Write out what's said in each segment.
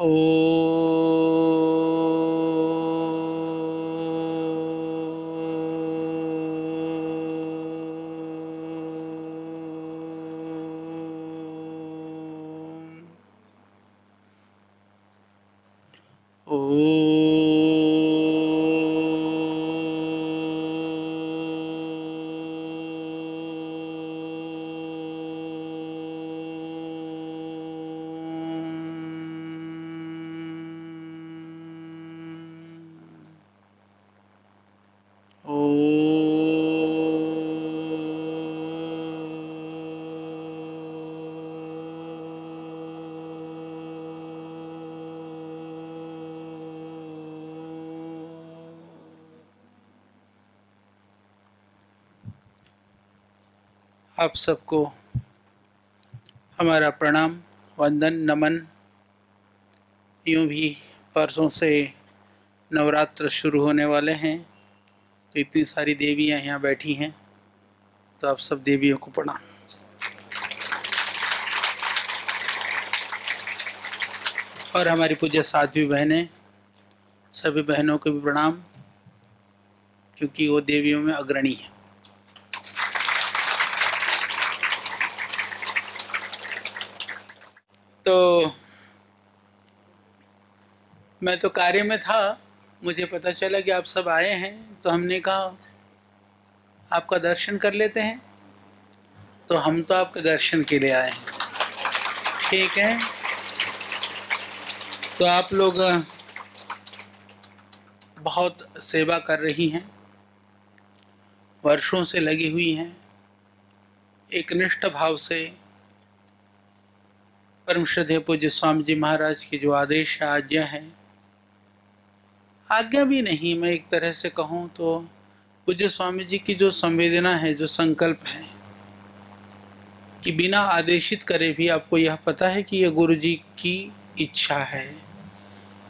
ओ आप सबको हमारा प्रणाम, वंदन, नमन। यूं भी परसों से नवरात्र शुरू होने वाले हैं, तो इतनी सारी देवियां यहाँ बैठी हैं, तो आप सब देवियों को प्रणाम। और हमारी पूज्य साध्वी बहनें, सभी बहनों को भी प्रणाम, क्योंकि वो देवियों में अग्रणी है। तो मैं तो कार्य में था, मुझे पता चला कि आप सब आए हैं, तो हमने कहा आपका दर्शन कर लेते हैं। तो हम तो आपके दर्शन के लिए आए हैं, ठीक है। तो आप लोग बहुत सेवा कर रही हैं, वर्षों से लगी हुई हैं, एक निष्ठ भाव से परम श्रद्धेय पूज्य स्वामी जी महाराज की जो आदेश आज्ञा है, आज्ञा भी नहीं, मैं एक तरह से कहूँ तो पूज्य स्वामी जी की जो संवेदना है, जो संकल्प है कि बिना आदेशित करे भी आपको यह पता है कि यह गुरु जी की इच्छा है,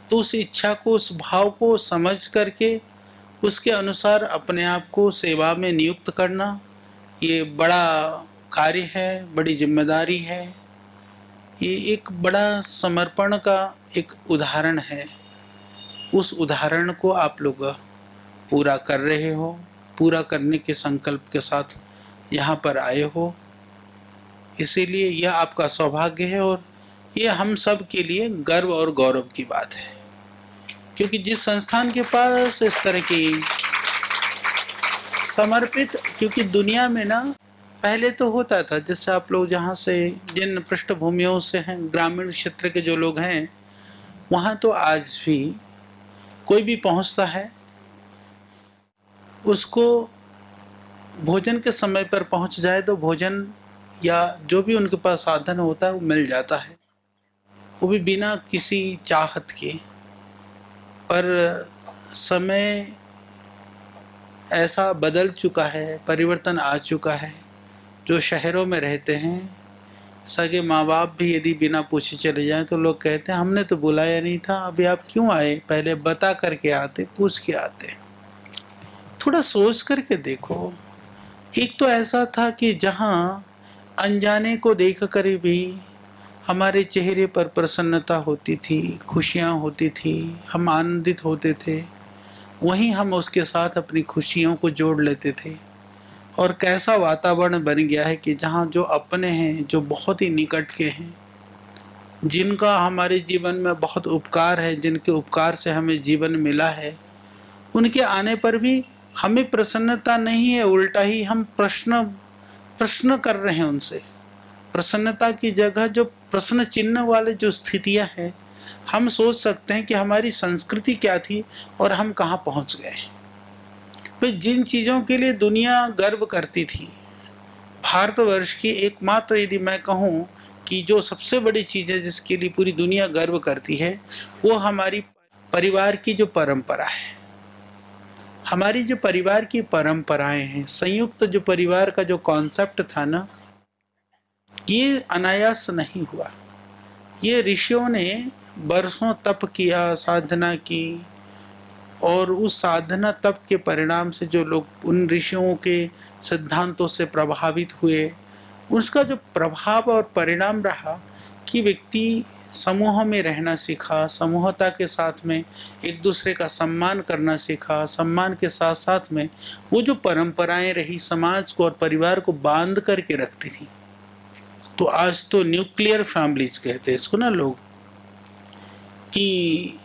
तो उस इच्छा को, उस भाव को समझ करके उसके अनुसार अपने आप को सेवा में नियुक्त करना, ये बड़ा कार्य है, बड़ी जिम्मेदारी है। ये एक बड़ा समर्पण का एक उदाहरण है। उस उदाहरण को आप लोग पूरा कर रहे हो, पूरा करने के संकल्प के साथ यहाँ पर आए हो, इसीलिए यह आपका सौभाग्य है और ये हम सब के लिए गर्व और गौरव की बात है। क्योंकि जिस संस्थान के पास इस तरह की समर्पित, क्योंकि दुनिया में ना पहले तो होता था, जैसे आप लोग जहाँ से, जिन पृष्ठभूमियों से हैं, ग्रामीण क्षेत्र के जो लोग हैं, वहाँ तो आज भी कोई भी पहुँचता है, उसको भोजन के समय पर पहुँच जाए तो भोजन या जो भी उनके पास साधन होता है वो मिल जाता है, वो भी बिना किसी चाहत के। पर समय ऐसा बदल चुका है, परिवर्तन आ चुका है। जो शहरों में रहते हैं, सगे माँ बाप भी यदि बिना पूछे चले जाएं तो लोग कहते हैं हमने तो बुलाया नहीं था, अभी आप क्यों आए, पहले बता करके आते, पूछ के आते। थोड़ा सोच करके देखो। एक तो ऐसा था कि जहाँ अनजाने को देख कर भी हमारे चेहरे पर प्रसन्नता होती थी, खुशियाँ होती थी, हम आनंदित होते थे, वहीं हम उसके साथ अपनी खुशियों को जोड़ लेते थे। और कैसा वातावरण बन गया है कि जहाँ जो अपने हैं, जो बहुत ही निकट के हैं, जिनका हमारे जीवन में बहुत उपकार है, जिनके उपकार से हमें जीवन मिला है, उनके आने पर भी हमें प्रसन्नता नहीं है, उल्टा ही हम प्रश्न कर रहे हैं उनसे। प्रसन्नता की जगह जो प्रश्न चिन्ह वाले जो स्थितियां हैं, हम सोच सकते हैं कि हमारी संस्कृति क्या थी और हम कहाँ पहुँच गए। भाई, जिन चीज़ों के लिए दुनिया गर्व करती थी, भारतवर्ष की एकमात्र, यदि मैं कहूँ कि जो सबसे बड़ी चीज़ है जिसके लिए पूरी दुनिया गर्व करती है, वो हमारी परिवार की जो परंपरा है। हमारी जो परिवार की परंपराएं हैं, संयुक्त जो परिवार का जो कॉन्सेप्ट था ना, ये अनायास नहीं हुआ। ये ऋषियों ने बरसों तप किया, साधना की, और उस साधना तप के परिणाम से जो लोग उन ऋषियों के सिद्धांतों से प्रभावित हुए, उसका जो प्रभाव और परिणाम रहा कि व्यक्ति समूह में रहना सीखा, समूहता के साथ में एक दूसरे का सम्मान करना सीखा, सम्मान के साथ साथ में वो जो परंपराएं रही समाज को और परिवार को बांध करके रखती थी। तो आज तो न्यूक्लियर फैमिलीज कहते हैं इसको ना लोग, कि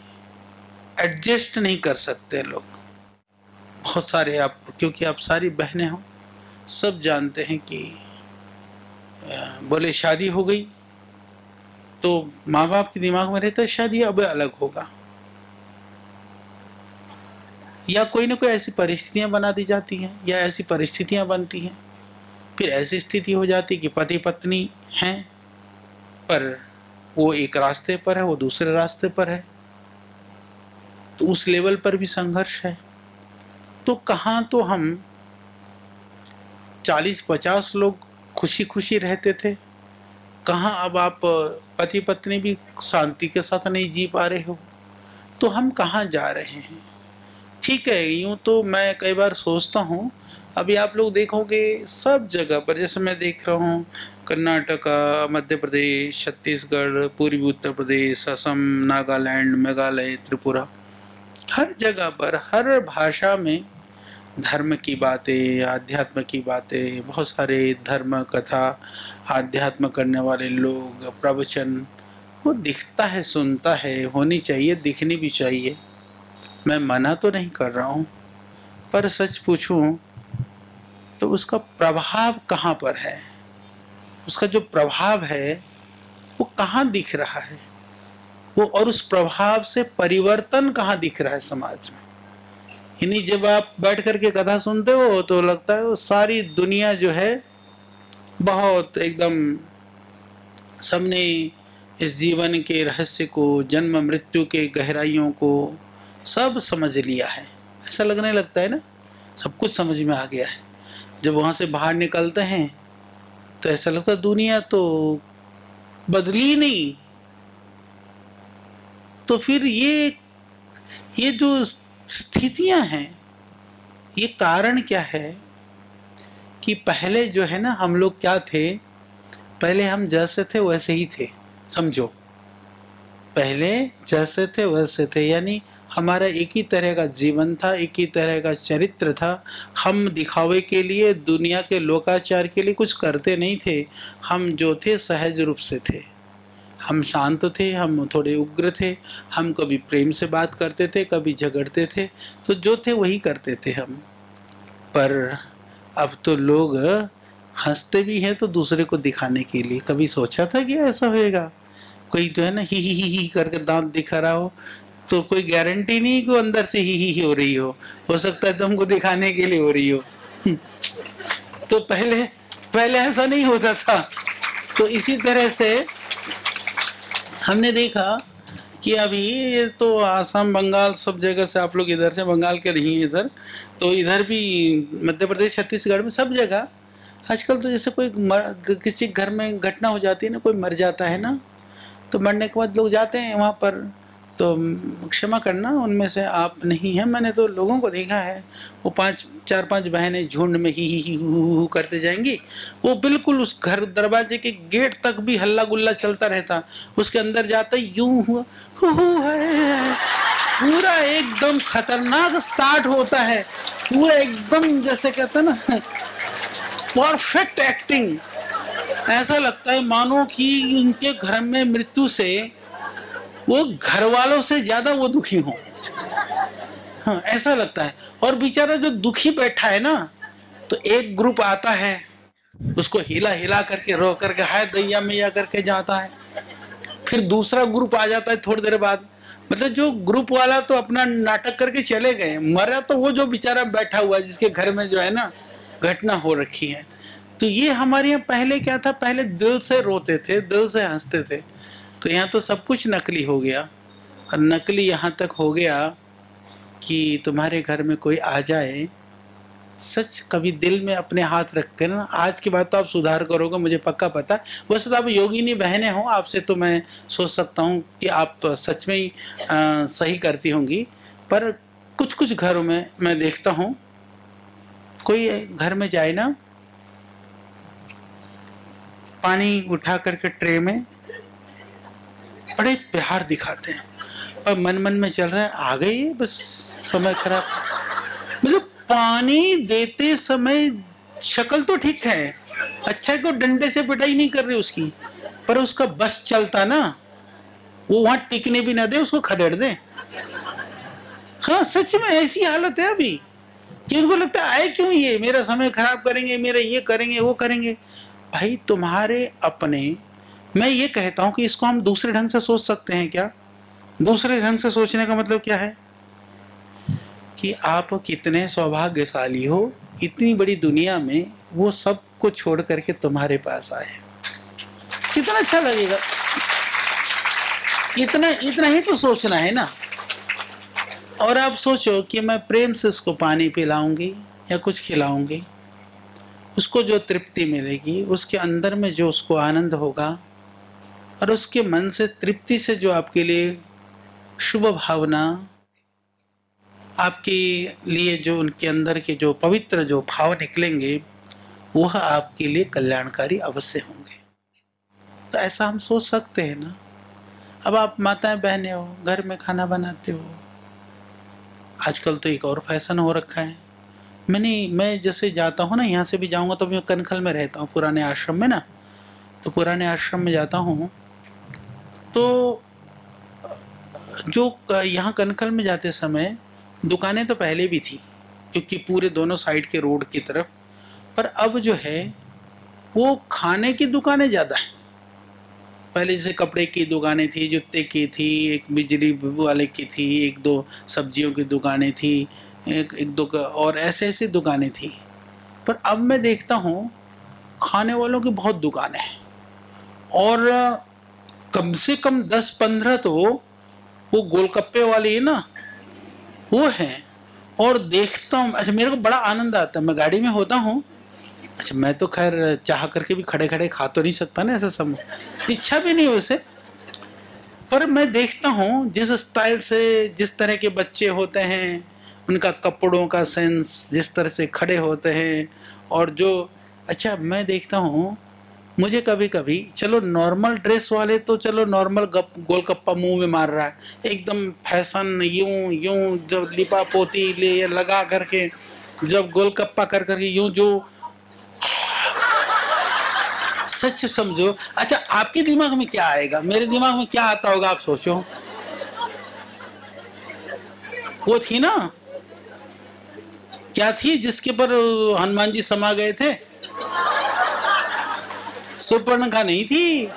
एडजस्ट नहीं कर सकते लोग। बहुत सारे आप, क्योंकि आप सारी बहनें हो, सब जानते हैं कि बोले शादी हो गई तो माँ बाप के दिमाग में रहता है शादी अब अलग होगा, या कोई ना कोई ऐसी परिस्थितियां बना दी जाती हैं या ऐसी परिस्थितियां बनती हैं, फिर ऐसी स्थिति हो जाती कि पति पत्नी हैं पर वो एक रास्ते पर है, वो दूसरे रास्ते पर है, तो उस लेवल पर भी संघर्ष है। तो कहाँ तो हम 40-50 लोग खुशी खुशी रहते थे, कहाँ अब आप पति पत्नी भी शांति के साथ नहीं जी पा रहे हो, तो हम कहाँ जा रहे हैं। ठीक है, यूँ तो मैं कई बार सोचता हूँ, अभी आप लोग देखोगे सब जगह पर, जैसे मैं देख रहा हूँ कर्नाटका, मध्य प्रदेश, छत्तीसगढ़, पूर्वी उत्तर प्रदेश, असम, नागालैंड, मेघालय, त्रिपुरा, हर जगह पर हर भाषा में धर्म की बातें, आध्यात्म की बातें, बहुत सारे धर्म कथा, आध्यात्म करने वाले लोग, प्रवचन, वो दिखता है, सुनता है, होनी चाहिए, दिखनी भी चाहिए। मैं मना तो नहीं कर रहा हूँ, पर सच पूछूं तो उसका प्रभाव कहाँ पर है, उसका जो प्रभाव है वो कहाँ दिख रहा है, वो और उस प्रभाव से परिवर्तन कहाँ दिख रहा है समाज में। यानी जब आप बैठ करके कथा सुनते हो तो लगता है वो सारी दुनिया जो है बहुत एकदम सबने इस जीवन के रहस्य को, जन्म मृत्यु के गहराइयों को सब समझ लिया है, ऐसा लगने लगता है ना, सब कुछ समझ में आ गया है। जब वहाँ से बाहर निकलते हैं तो ऐसा लगता है दुनिया तो बदली नहीं। तो फिर ये जो स्थितियां हैं, ये कारण क्या है कि पहले जो है ना हम लोग क्या थे, पहले हम जैसे थे वैसे ही थे, समझो, पहले जैसे थे वैसे थे, यानी हमारा एक ही तरह का जीवन था, एक ही तरह का चरित्र था। हम दिखावे के लिए, दुनिया के लोकाचार के लिए कुछ करते नहीं थे, हम जो थे सहज रूप से थे, हम शांत थे, हम थोड़े उग्र थे, हम कभी प्रेम से बात करते थे, कभी झगड़ते थे, तो जो थे वही करते थे हम। पर अब तो लोग हंसते भी हैं तो दूसरे को दिखाने के लिए। कभी सोचा था कि ऐसा होएगा? कोई जो है ना ही करके दांत दिखा रहा हो तो कोई गारंटी नहीं कि अंदर से ही हो रही हो सकता है तुमको दिखाने के लिए हो रही हो। तो पहले ऐसा नहीं होता था। तो इसी तरह से हमने देखा कि अभी तो आसाम, बंगाल, सब जगह से आप लोग इधर से, बंगाल के नहीं इधर, तो इधर भी मध्य प्रदेश, छत्तीसगढ़ में सब जगह आजकल तो जैसे कोई किसी घर में घटना हो जाती है ना, कोई मर जाता है ना, तो मरने के बाद लोग जाते हैं वहाँ पर, तो क्षमा करना उनमें से आप नहीं हैं, मैंने तो लोगों को देखा है, वो 4-5 बहनें झुंड में ही हु करते जाएंगी, वो बिल्कुल उस घर दरवाजे के गेट तक भी हल्ला गुल्ला चलता रहता, उसके अंदर जाता यूं हुआ है, पूरा एकदम खतरनाक स्टार्ट होता है, पूरा एकदम जैसे कहते हैं ना परफेक्ट एक्टिंग। ऐसा लगता है मानो कि उनके घर में मृत्यु से वो घर वालों से ज्यादा वो दुखी हो। हाँ, ऐसा लगता है। और बेचारा जो दुखी बैठा है ना, तो एक ग्रुप आता है, उसको हिला हिला करके रो करके हाय दैया मैया करके जाता है, फिर दूसरा ग्रुप आ जाता है थोड़ी देर बाद। मतलब जो ग्रुप वाला तो अपना नाटक करके चले गए, मरा तो वो जो बेचारा बैठा हुआ जिसके घर में जो है ना घटना हो रखी है। तो ये हमारे यहाँ पहले क्या था, पहले दिल से रोते थे, दिल से हंसते थे। तो यहाँ तो सब कुछ नकली हो गया, और नकली यहाँ तक हो गया कि तुम्हारे घर में कोई आ जाए, सच कभी दिल में अपने हाथ रख कर ना, आज की बात तो आप सुधार करोगे मुझे पक्का पता है। वैसे तो आप योगिनी बहनें हो, आपसे तो मैं सोच सकता हूँ कि आप सच में ही सही करती होंगी, पर कुछ कुछ घरों में मैं देखता हूँ, कोई घर में जाए ना, पानी उठा करके ट्रे में बड़े प्यार दिखाते हैं, पर मन मन में चल रहा है आ गई बस समय खराब। मतलब पानी देते समय शक्ल तो ठीक है, अच्छा है कि डंडे से पिटाई नहीं कर रही उसकी, पर उसका बस चलता ना, वो वहां टिकने भी ना दे, उसको खदेड़ दे। हाँ सच में ऐसी हालत है अभी कि उनको लगता है आए क्यों ये, मेरा समय खराब करेंगे, मेरा ये करेंगे वो करेंगे। भाई तुम्हारे अपने, मैं ये कहता हूं कि इसको हम दूसरे ढंग से सोच सकते हैं क्या? दूसरे ढंग से सोचने का मतलब क्या है कि आप कितने सौभाग्यशाली हो, इतनी बड़ी दुनिया में वो सब को छोड़ करके तुम्हारे पास आए, कितना अच्छा लगेगा। इतना इतना ही तो सोचना है ना। और आप सोचो कि मैं प्रेम से उसको पानी पिलाऊंगी या कुछ खिलाऊंगी, उसको जो तृप्ति मिलेगी, उसके अंदर में जो उसको आनंद होगा, और उसके मन से तृप्ति से जो आपके लिए शुभ भावना, आपके लिए जो उनके अंदर के जो पवित्र जो भाव निकलेंगे, वह आपके लिए कल्याणकारी अवश्य होंगे। तो ऐसा हम सोच सकते हैं ना। अब आप माताएं बहनें हो, घर में खाना बनाते हो, आजकल तो एक और फैशन हो रखा है। मैं जैसे जाता हूँ ना, यहाँ से भी जाऊँगा तो मैं कनखल में रहता हूँ पुराने आश्रम में ना, तो पुराने आश्रम में जाता हूँ तो जो यहाँ कनखल में जाते समय दुकानें तो पहले भी थी, क्योंकि पूरे दोनों साइड के रोड की तरफ, पर अब जो है वो खाने की दुकानें ज़्यादा हैं। पहले जैसे कपड़े की दुकानें थी, जूते की थी, एक बिजली वाले की थी, एक दो सब्जियों की दुकानें थी, एक दो और ऐसे ऐसी दुकानें थी। पर अब मैं देखता हूँ खाने वालों की बहुत दुकानें हैं, और कम से कम 10-15 तो वो गोलगप्पे वाली है ना, वो हैं। और देखता हूँ, अच्छा मेरे को बड़ा आनंद आता है, मैं गाड़ी में होता हूँ, अच्छा मैं तो खैर चाह करके भी खड़े खड़े खा तो नहीं सकता ना, ऐसा सब इच्छा भी नहीं वैसे, पर मैं देखता हूँ जिस स्टाइल से जिस तरह के बच्चे होते हैं, उनका कपड़ों का सेंस, जिस तरह से खड़े होते हैं, और जो अच्छा मैं देखता हूँ, मुझे कभी कभी चलो नॉर्मल ड्रेस वाले तो चलो नॉर्मल गोलगप्पा मुंह में मार रहा है, एकदम फैशन यूं यूं जब लिपा पोती ले लगा करके जब गोलगप्पा कर करके यूं जो सच समझो। अच्छा आपके दिमाग में क्या आएगा, मेरे दिमाग में क्या आता होगा, आप सोचो। वो थी ना, क्या थी जिसके पर हनुमान जी समा गए थे, सुपर्णखा नहीं थी,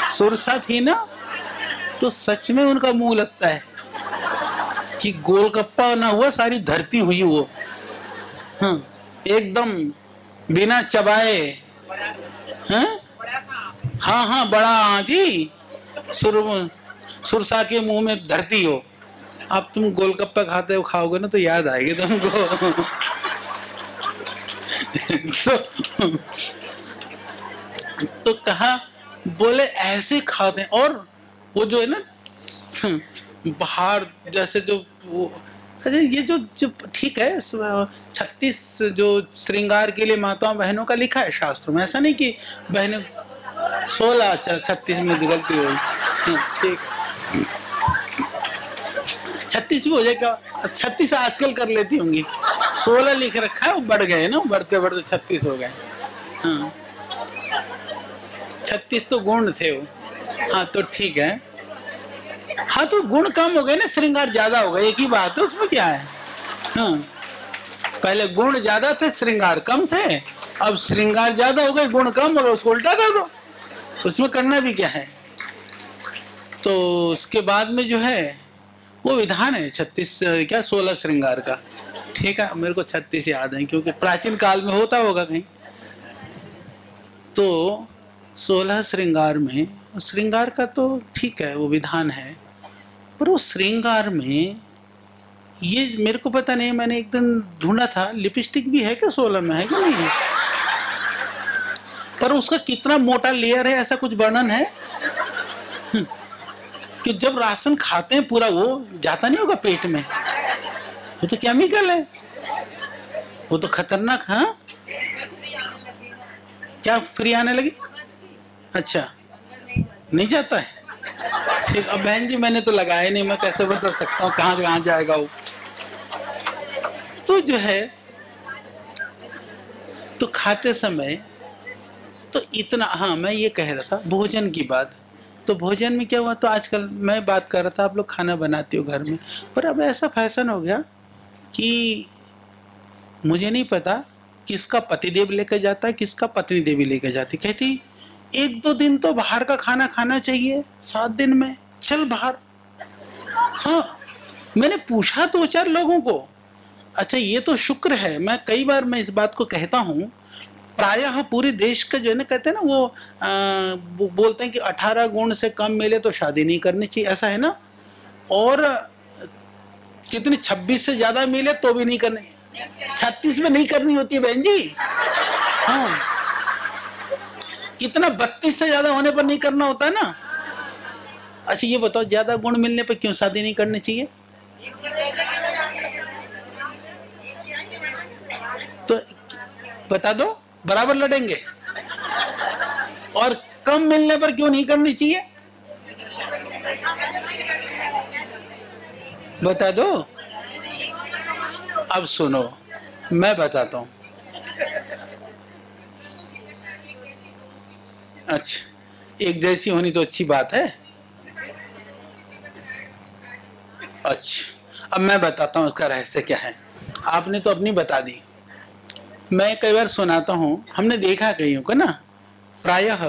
सुरसा थी ना। तो सच में उनका मुंह लगता है कि गोलगप्पा ना हुआ सारी धरती हुई वो, हाँ एकदम बिना चबाए। हाँ हाँ हाँ बड़ा हाथी सुरसा के मुंह में धरती हो। अब तुम गोलगप्पा खाते हो खाओगे ना तो याद आएगी तुमको। तो कहा बोले ऐसे खाते हैं, और वो जो है ना बाहर जैसे जो वो, अच्छा ये जो ठीक है 36 जो श्रृंगार के लिए माताओं बहनों का लिखा है शास्त्र में, ऐसा नहीं कि बहनें 16, अच्छा 36 में गलती हुई, ठीक 36 भी हो जाएगा, 36 आजकल कर लेती होंगी, 16 लिख रखा है, वो बढ़ गए ना, बढ़ते बढ़ते 36 हो गए। हाँ 36 तो गुण थे वो, हाँ तो ठीक है। हाँ तो गुण कम हो गए ना, श्रृंगार ज्यादा हो गए, एक ही बात है, उसमें क्या है। हाँ पहले गुण ज्यादा थे श्रृंगार कम थे, अब श्रृंगार ज्यादा हो गए गुण कम, और उसको उल्टा कर दो, उसमें करना भी क्या है। तो उसके बाद में जो है वो विधान है 36 क्या 16 श्रृंगार का, ठीक है मेरे को 36 याद है क्योंकि प्राचीन काल में होता होगा कहीं। तो 16 श्रृंगार में, श्रृंगार का तो ठीक है वो विधान है, पर वो श्रृंगार में ये मेरे को पता नहीं, मैंने एक दिन ढूंढा था लिपस्टिक भी है क्या 16 में, है कि नहीं है, पर उसका कितना मोटा लेयर है ऐसा कुछ वर्णन है कि जब राशन खाते हैं पूरा वो जाता नहीं होगा पेट में, वो तो केमिकल है, वो तो खतरनाक। हाँ क्या फ्री आने लगी, अच्छा नहीं जाता है? ठीक, अब बहन जी मैंने तो लगाया नहीं, मैं कैसे बता सकता हूँ कहाँ कहाँ जाएगा वो। तो जो है, तो खाते समय तो इतना, हाँ मैं ये कह रहा था भोजन की बात। तो भोजन में क्या हुआ, तो आजकल मैं बात कर रहा था आप लोग खाना बनाते हो घर में, पर अब ऐसा फैशन हो गया कि मुझे नहीं पता किसका पतिदेव लेकर जाता है, किसका पत्नी देवी लेकर जाती। कहती 1-2 दिन तो बाहर का खाना खाना चाहिए, 7 दिन में चल बाहर। हाँ, मैंने पूछा 2-4 लोगों को। अच्छा ये तो शुक्र है, मैं कई बार मैं इस बात को कहता हूँ, प्रायः पूरे देश का जो है ना, कहते हैं ना वो बोलते हैं कि 18 गुण से कम मिले तो शादी नहीं करनी चाहिए, ऐसा है ना। और कितनी 26 से ज्यादा मिले तो भी नहीं करनी, 36 में नहीं करनी होती है बहन जी। हाँ, कितना 32 से ज्यादा होने पर नहीं करना होता है ना। अच्छा ये बताओ ज्यादा गुण मिलने पर क्यों शादी नहीं करनी चाहिए? तो बता दो, बराबर लड़ेंगे। और कम मिलने पर क्यों नहीं करनी चाहिए? बता दो। अब सुनो, मैं बताता हूं। अच्छा, एक जैसी होनी तो अच्छी बात है। अच्छा, अब मैं बताता हूं उसका रहस्य क्या है। आपने तो अपनी बता दी, मैं कई बार सुनाता हूं, हमने देखा कईयों को ना, प्रायः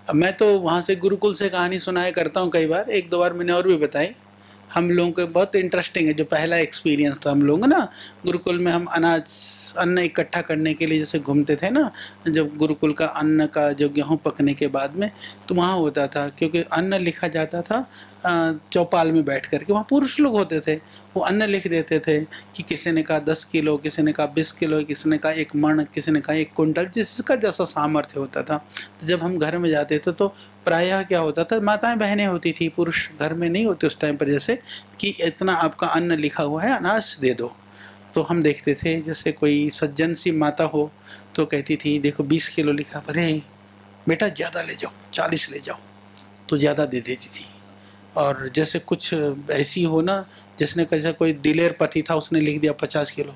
मैं तो वहां से गुरुकुल से कहानी सुनाया करता हूं कई बार, 1-2 बार मैंने और भी बताई। हम लोगों को बहुत इंटरेस्टिंग है, जो पहला एक्सपीरियंस था हम लोग ना गुरुकुल में, हम अन्न इकट्ठा करने के लिए जैसे घूमते थे ना, जब गुरुकुल का अन्न का जो गेहूँ पकने के बाद में, तो वहाँ होता था, क्योंकि अन्न लिखा जाता था चौपाल में बैठ करके, वहाँ पुरुष लोग होते थे, वो अन्न लिख देते थे कि किसी ने कहा 10 किलो, किसी ने कहा 20 किलो, किसी ने कहा 1 मण, किसी ने कहा 1 कुंटल, जिसका जैसा सामर्थ्य होता था। तो जब हम घर में जाते थे तो प्रायः क्या होता था, माताएं बहनें होती थी, पुरुष घर में नहीं होते उस टाइम पर, जैसे कि इतना आपका अन्न लिखा हुआ है, अनाज दे दो। तो हम देखते थे जैसे कोई सज्जन सी माता हो तो कहती थी देखो 20 किलो लिखा, अरे बेटा ज़्यादा ले जाओ, 40 ले जाओ, तो ज़्यादा दे देती थी। और जैसे कुछ ऐसी हो ना, जिसने कैसा कोई दिलेर पति था, उसने लिख दिया 50 किलो,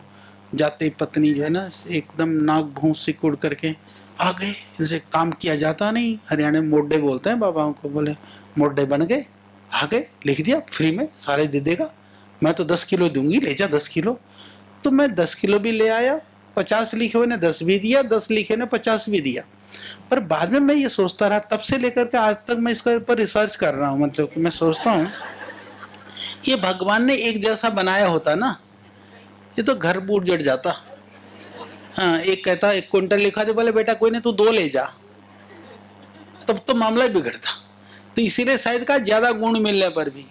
जाते पत्नी जो है ना एकदम नाक भूंस सिकुड़ करके आ गए, इनसे काम किया जाता नहीं, हरियाणा में मोड्डे बोलते हैं बाबाओं को, बोले मोड्डे बन गए, आ गए, लिख दिया फ्री में, सारे दे देगा, मैं तो 10 किलो दूंगी, ले जा 10 किलो। तो मैं 10 किलो भी ले आया, 50 लिखे हुए ने 10 भी दिया, 10 लिखे ने 50 भी दिया। पर बाद में मैं ये सोचता रहा, तब से लेकर के आज तक मैं इसके ऊपर रिसर्च कर रहा हूँ, मतलब कि मैं सोचता हूँ ये भगवान ने एक जैसा बनाया होता ना, ये तो घर बूट जट जाता। हाँ, एक कहता 1 कुंटल लिखा दे, बोले बेटा कोई नहीं तू 2 ले जा, तब तो मामला बिगड़ता। तो इसीलिए शायद कहा ज्यादा गुण मिलने पर भी,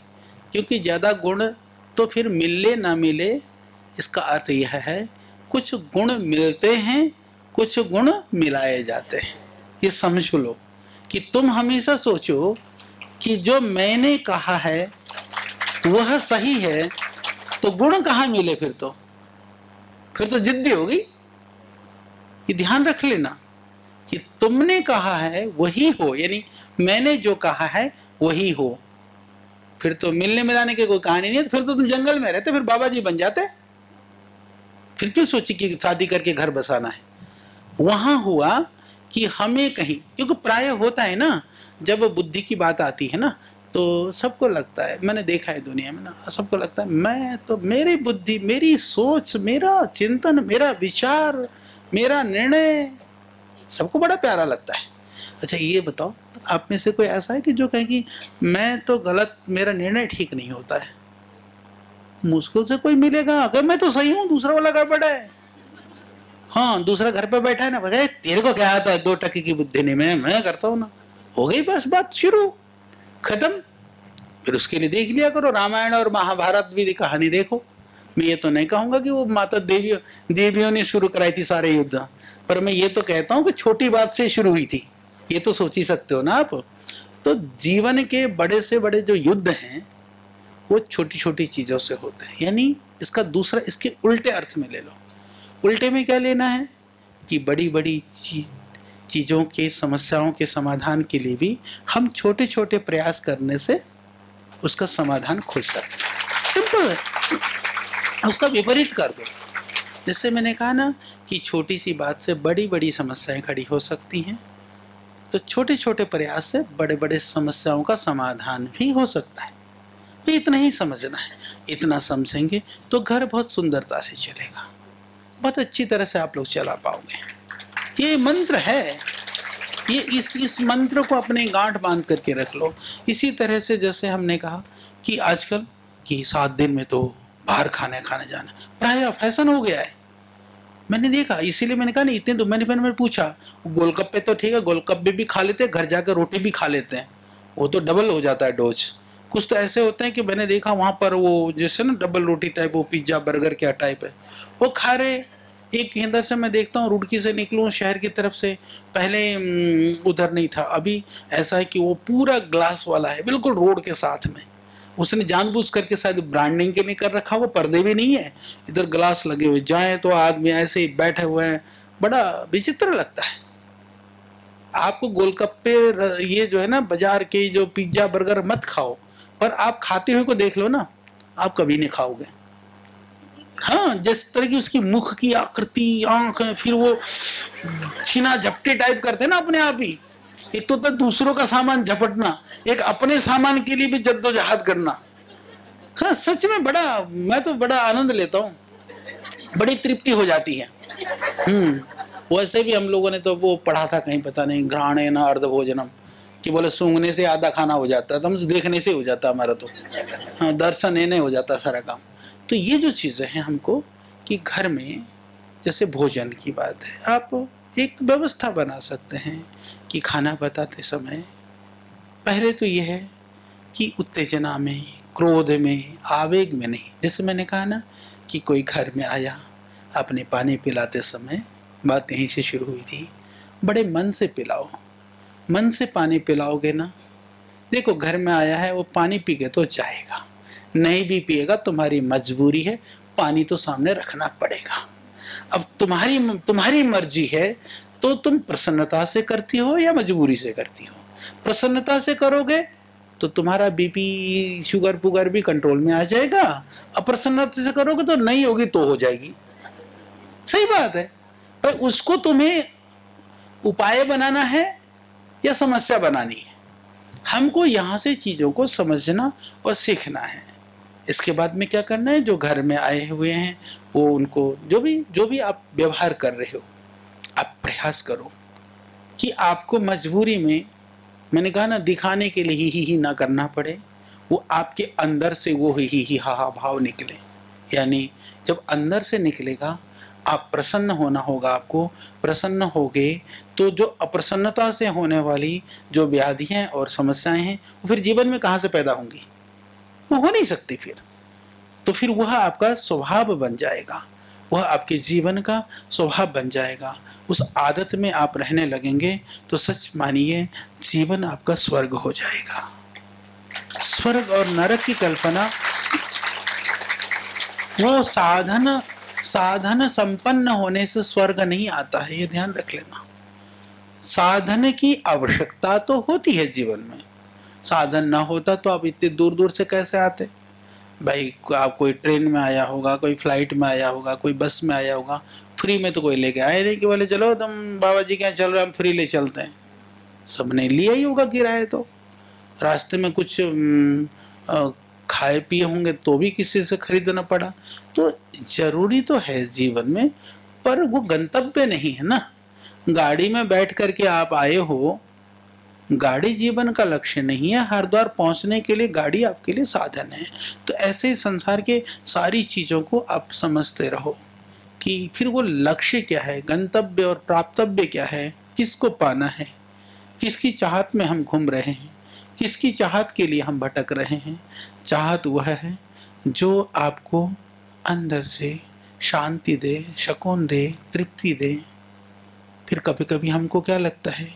क्योंकि ज्यादा गुण तो फिर मिले ना मिले, इसका अर्थ यह है कुछ गुण मिलते हैं, कुछ गुण मिलाए जाते हैं। ये समझ लो कि तुम हमेशा सोचो कि जो मैंने कहा है वह सही है, तो गुण कहाँ मिले, फिर तो जिद्दी होगी। ये ध्यान रख लेना कि तुमने कहा है वही हो, यानी मैंने जो कहा है वही हो, फिर तो मिलने मिलाने की कोई कहानी नहीं है। फिर तो तुम जंगल में रहते, फिर बाबा जी बन जाते, फिर क्यों सोची कि शादी करके घर बसाना है। वहां हुआ कि हमें कहीं, क्योंकि प्राय होता है ना, जब बुद्धि की बात आती है ना, तो सबको लगता है, मैंने देखा है दुनिया में ना, सबको लगता है मैं तो, मेरी बुद्धि, मेरी सोच, मेरा चिंतन, मेरा विचार, मेरा निर्णय सबको बड़ा प्यारा लगता है। अच्छा ये बताओ, आप में से कोई ऐसा है कि जो कहे कि मैं तो गलत, मेरा निर्णय ठीक नहीं होता है? मुश्किल से कोई मिलेगा, अगर मैं तो सही हूँ, दूसरा वाला गड़बड़ है। हाँ, दूसरा घर पे बैठा है ना, बगैर तेरे को क्या आता है, 2 टके की बुद्धि नहीं, मैं करता हूँ ना, हो गई बस बात शुरू, खत्म। फिर उसके लिए देख लिया करो रामायण और महाभारत भी कहानी देखो। मैं ये तो नहीं कहूंगा कि वो माता देवियों ने शुरू कराई थी सारे युद्ध, पर मैं ये तो कहता हूँ कि छोटी बात से शुरू हुई थी, ये तो सोच ही सकते हो ना आप। तो जीवन के बड़े से बड़े जो युद्ध हैं वो छोटी छोटी चीजों से होते हैं। यानी इसका दूसरा, इसके उल्टे अर्थ में ले लो। उल्टे में क्या लेना है कि बड़ी बड़ी चीज़ों के, समस्याओं के समाधान के लिए भी हम छोटे छोटे प्रयास करने से उसका समाधान खोज सकते हैं। सिंपल है, उसका विपरीत कर दो। जैसे मैंने कहा ना कि छोटी सी बात से बड़ी बड़ी समस्याएं खड़ी हो सकती हैं, तो छोटे छोटे प्रयास से बड़े बड़े समस्याओं का समाधान भी हो सकता है। तो इतना ही समझना है। इतना समझेंगे तो घर बहुत सुंदरता से चलेगा, बहुत अच्छी तरह से आप लोग चला पाओगे। ये मंत्र है, ये इस मंत्र को अपने गांठ बांध करके रख लो। इसी तरह से जैसे हमने कहा कि आजकल कि 7 दिन में तो बाहर खाने जाना प्राय फैशन हो गया है। मैंने देखा, इसीलिए मैंने कहा ना, इतने तो मैंने पूछा, गोलगप्पे तो ठीक है, गोलगप्पे भी खा लेते हैं, घर जाकर रोटी भी खा लेते हैं, वो तो डबल हो जाता है डोज। कुछ तो ऐसे होते हैं कि मैंने देखा वहाँ पर वो जैसे ना डबल रोटी टाइप, वो पिज्जा बर्गर क्या टाइप है वो खा रहे। एक इधर से मैं देखता हूँ, रुड़की से निकलूँ शहर की तरफ से, पहले उधर नहीं था, अभी ऐसा है कि वो पूरा ग्लास वाला है बिल्कुल रोड के साथ में। उसने जानबूझ करके शायद ब्रांडिंग के लिए कर रखा, वो पर्दे भी नहीं है, इधर ग्लास लगे हुए, जाए तो आदमी ऐसे ही बैठे हुए हैं, बड़ा विचित्र लगता है। आपको गोलगप्पे ये जो है ना बाजार के जो पिज्जा बर्गर मत खाओ, पर आप खाते हुए को देख लो ना, आप कभी नहीं खाओगे। हाँ, जिस तरह की उसकी मुख की आकृति, आंख, फिर वो छीना झपटे टाइप करते हैं ना अपने आप ही। एक तो दूसरों का सामान झपटना, एक अपने सामान के लिए भी जद्दोजहद करना। हाँ सच में बड़ा, मैं तो बड़ा आनंद लेता हूँ, बड़ी तृप्ति हो जाती है। वैसे भी हम लोगों ने तो वो पढ़ा था कहीं, पता नहीं, घ्राणेन अर्धभोजनम, कि बोले सूंघने से आधा खाना हो जाता है, तो हम देखने से हो जाता हमारा तो। हाँ, दर्शन नहीं हो जाता सारा काम। तो ये जो चीज़ें हैं हमको, कि घर में जैसे भोजन की बात है, आप एक व्यवस्था बना सकते हैं कि खाना बताते समय पहले तो ये है कि उत्तेजना में, क्रोध में, आवेग में नहीं। जैसे मैंने कहा ना कि कोई घर में आया, आपने पानी पिलाते समय, बात यहीं से शुरू हुई थी, बड़े मन से पिलाओ। मन से पानी पिलाओगे ना, देखो घर में आया है, वो पानी पी के तो जाएगा, नहीं भी पिएगा तुम्हारी मजबूरी है, पानी तो सामने रखना पड़ेगा। अब तुम्हारी मर्जी है, तो तुम प्रसन्नता से करती हो या मजबूरी से करती हो। प्रसन्नता से करोगे तो तुम्हारा बीपी शुगर पुगर भी कंट्रोल में आ जाएगा, अप्रसन्नता से करोगे तो नहीं होगी तो हो जाएगी। सही बात है, पर उसको तुम्हें उपाय बनाना है या समस्या बनानी है। हमको यहाँ से चीजों को समझना और सीखना है। इसके बाद में क्या करना है, जो घर में आए हुए हैं वो उनको जो भी आप व्यवहार कर रहे हो, आप प्रयास करो कि आपको मजबूरी में, मैंने कहा ना, दिखाने के लिए ही ना करना पड़े, वो आपके अंदर से वो ही हा भाव निकले। यानी जब अंदर से निकलेगा, आप प्रसन्न होना होगा, आपको प्रसन्न होगे तो जो अप्रसन्नता से होने वाली जो व्याधियां और समस्याएं हैं, वो फिर जीवन में कहाँ से पैदा होंगी, वो हो नहीं सकती फिर। तो फिर वह आपका स्वभाव बन जाएगा, वह आपके जीवन का स्वभाव बन जाएगा। उस आदत में आप रहने लगेंगे तो सच मानिए जीवन आपका स्वर्ग हो जाएगा। स्वर्ग और नरक की कल्पना वो साधन संपन्न होने से स्वर्ग नहीं आता है, ये ध्यान रख लेना। साधन की आवश्यकता तो होती है जीवन में, साधन ना होता तो आप इतने दूर दूर से कैसे आते भाई। आप कोई ट्रेन में आया होगा, कोई फ्लाइट में आया होगा, कोई बस में आया होगा, फ्री में तो कोई लेके आए नहीं कि बोले चलो तुम बाबा जी के यहाँ चल रहे हैं, हम फ्री ले चलते हैं। सबने लिया ही होगा किराया। तो रास्ते में कुछ खाए पिए होंगे तो भी किसी से खरीदना पड़ा। तो जरूरी तो है जीवन में, पर वो गंतव्य नहीं है ना। गाड़ी में बैठ करके आप आए हो, गाड़ी जीवन का लक्ष्य नहीं है। हरिद्वार पहुंचने के लिए गाड़ी आपके लिए साधन है। तो ऐसे ही संसार के सारी चीजों को आप समझते रहो कि फिर वो लक्ष्य क्या है, गंतव्य और प्राप्तव्य क्या है, किसको पाना है, किसकी चाहत में हम घूम रहे हैं, किसकी चाहत के लिए हम भटक रहे हैं। चाहत वह है जो आपको अंदर से शांति दे, सुकून दे, तृप्ति दे। फिर कभी कभी हमको क्या लगता है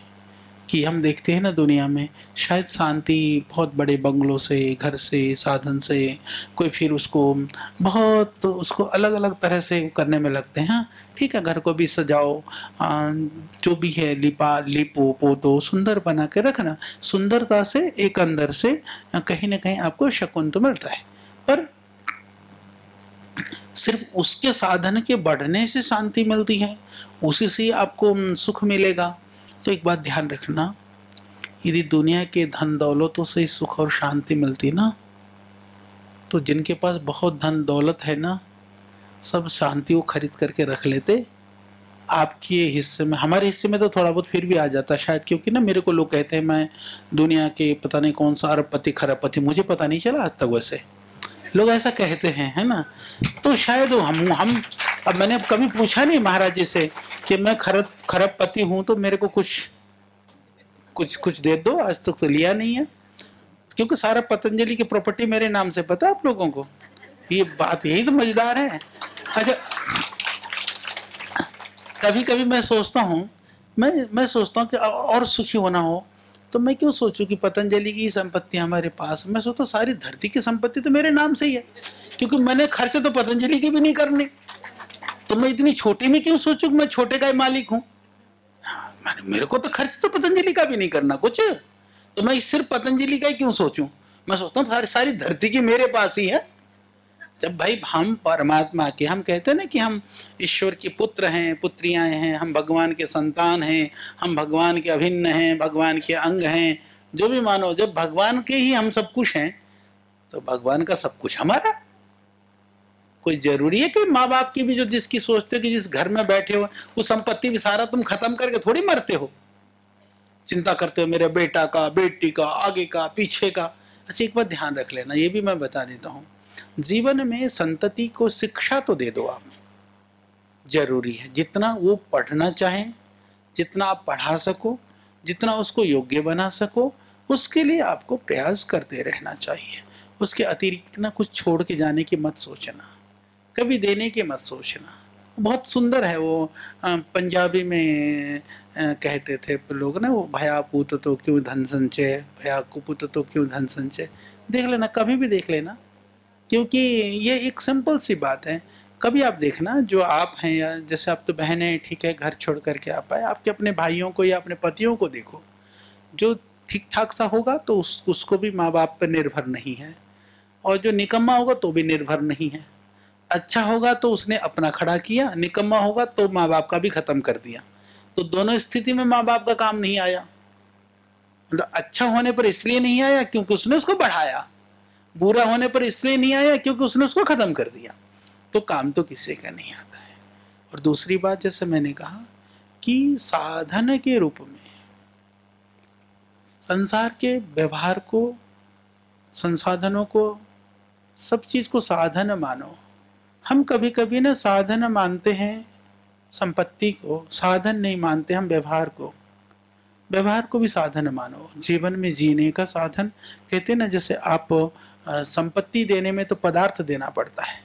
कि हम देखते हैं ना दुनिया में, शायद शांति बहुत बड़े बंगलों से, घर से, साधन से, कोई फिर उसको बहुत तो उसको अलग अलग तरह से करने में लगते हैं। हाँ ठीक है, घर को भी सजाओ, जो भी है लिपो पोतो सुंदर बना के रखना। सुंदरता से एक अंदर से कहीं ना कहीं आपको शकून तो मिलता है, पर सिर्फ उसके साधन के बढ़ने से शांति मिलती है, उसी से आपको सुख मिलेगा। तो एक बात ध्यान रखना, यदि दुनिया के धन दौलतों से सुख और शांति मिलती ना, तो जिनके पास बहुत धन दौलत है ना, सब शांति को खरीद करके रख लेते। आपके हिस्से में, हमारे हिस्से में तो थोड़ा बहुत फिर भी आ जाता शायद, क्योंकि ना मेरे को लोग कहते हैं मैं दुनिया के पता नहीं कौन सा अरबपति खरबपति, मुझे पता नहीं चला आज तक, वैसे लोग ऐसा कहते हैं, है ना। तो शायद हम अब मैंने कभी पूछा नहीं महाराज जी से कि मैं खरबपति हूं तो मेरे को कुछ कुछ कुछ दे दो, आज तक तो लिया नहीं है, क्योंकि सारा पतंजलि की प्रॉपर्टी मेरे नाम से, पता है आप लोगों को, ये बात यही तो मजेदार है। अच्छा, कभी कभी मैं सोचता हूँ, मैं सोचता हूँ कि और सुखी होना हो तो मैं क्यों सोचूं कि पतंजलि की संपत्ति हमारे पास, मैं सोचता हूँ सारी धरती की संपत्ति तो मेरे नाम से ही है, क्योंकि मैंने खर्च तो पतंजलि के भी नहीं करने, तो मैं इतनी छोटी में क्यों सोचूं कि मैं छोटे का ही मालिक हूँ। मेरे को तो खर्च तो पतंजलि का भी नहीं करना कुछ, तो मैं सिर्फ पतंजलि का ही क्यों सोचूं। मैं सोचता हूँ सारी धरती की मेरे पास ही है। जब भाई हम परमात्मा के, हम कहते हैं ना कि हम ईश्वर के पुत्र हैं, पुत्रियां हैं, हम भगवान के संतान हैं, हम भगवान के अभिन्न हैं, भगवान के अंग हैं, जो भी मानो, जब भगवान के ही हम सब कुछ हैं, तो भगवान का सब कुछ हमारा। कोई जरूरी है कि माँ बाप की भी जो जिसकी सोचते हो कि जिस घर में बैठे हो वो संपत्ति भी सारा तुम खत्म करके थोड़ी मरते हो, चिंता करते हो मेरे बेटा का, बेटी का, आगे का, पीछे का। अच्छा एक बात ध्यान रख लेना, ये भी मैं बता देता हूँ, जीवन में संतति को शिक्षा तो दे दो आप, जरूरी है, जितना वो पढ़ना चाहें, जितना आप पढ़ा सको, जितना उसको योग्य बना सको, उसके लिए आपको प्रयास करते रहना चाहिए। उसके अतिरिक्त ना कुछ छोड़ के जाने की मत सोचना, कभी देने की मत सोचना। बहुत सुंदर है वो, पंजाबी में कहते थे लोग ना, वो भया पूत तो क्यों धन संचय, भया कुपुत तो क्यों धन संचय। देख लेना, कभी भी देख लेना, क्योंकि ये एक सिंपल सी बात है। कभी आप देखना, जो आप हैं, या जैसे आप तो बहन हैं, ठीक है, घर छोड़ करके आप आए, आपके अपने भाइयों को या अपने पतियों को देखो, जो ठीक ठाक सा होगा तो उसको भी माँ बाप पर निर्भर नहीं है, और जो निकम्मा होगा तो भी निर्भर नहीं है। अच्छा होगा तो उसने अपना खड़ा किया, निकम्मा होगा तो माँ बाप का भी खत्म कर दिया। तो दोनों स्थिति में माँ बाप का काम नहीं आया। मतलब अच्छा होने पर इसलिए नहीं आया क्योंकि उसने उसको बढ़ाया, बुरा होने पर इसलिए नहीं आया क्योंकि उसने उसको खत्म कर दिया। तो काम तो किसी का नहीं आता है। और दूसरी बात, जैसे मैंने कहा कि साधन के रूप में संसार के व्यवहार को, संसाधनों को, सब चीज को साधन मानो। हम कभी कभी ना साधन मानते हैं संपत्ति को, साधन नहीं मानते हम व्यवहार को। व्यवहार को भी साधन मानो, जीवन में जीने का साधन। कहते हैं ना, जैसे आप संपत्ति देने में तो पदार्थ देना पड़ता है,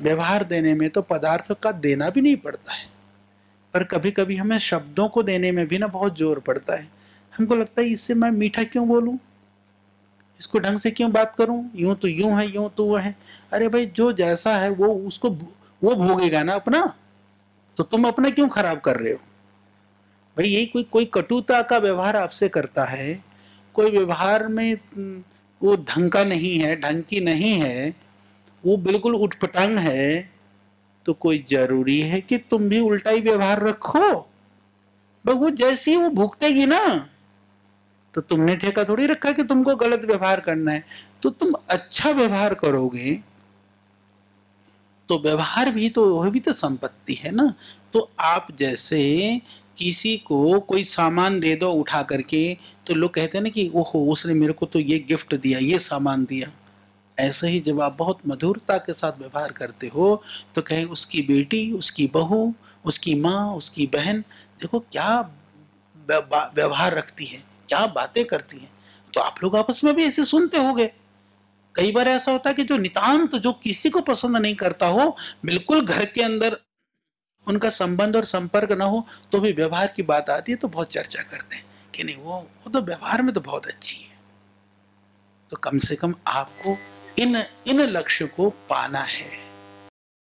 व्यवहार देने में तो पदार्थ का देना भी नहीं पड़ता है, पर कभी कभी हमें शब्दों को देने में भी ना बहुत जोर पड़ता है। हमको लगता है इससे मैं मीठा क्यों बोलूं, इसको ढंग से क्यों बात करूं, यूं तो यूं है, यूं तो वो है। अरे भाई, जो जैसा है वो उसको वो भोगेगा ना अपना, तो तुम अपना क्यों खराब कर रहे हो। भाई यही कोई कटुता का व्यवहार आपसे करता है, कोई व्यवहार में वो ढंग का नहीं है, ढंग की नहीं है, वो बिल्कुल उठपटांग है, तो कोई जरूरी है कि तुम भी उल्टा ही व्यवहार रखो। बस वो जैसी वो भुगतेगी ना, तो तुमने ठेका थोड़ी रखा कि तुमको गलत व्यवहार करना है। तो तुम अच्छा व्यवहार करोगे तो व्यवहार भी तो, वह भी तो संपत्ति है ना। तो आप जैसे किसी को कोई सामान दे दो उठा करके, तो लोग कहते हैं ना कि ओहो उसने मेरे को तो ये गिफ्ट दिया, ये सामान दिया। ऐसे ही जब आप बहुत मधुरता के साथ व्यवहार करते हो, तो कहे उसकी बेटी, उसकी बहू, उसकी माँ, उसकी बहन, देखो क्या व्यवहार रखती है, क्या बातें करती हैं। तो आप लोग आपस में भी ऐसे सुनते होंगे। कई बार ऐसा होता है कि जो नितांत, जो किसी को पसंद नहीं करता हो, बिल्कुल घर के अंदर उनका संबंध और संपर्क ना हो, तो भी व्यवहार की बात आती है तो बहुत चर्चा करते हैं कि नहीं वो तो व्यवहार में तो बहुत अच्छी है। तो कम से कम आपको इन इन लक्ष्य को पाना है।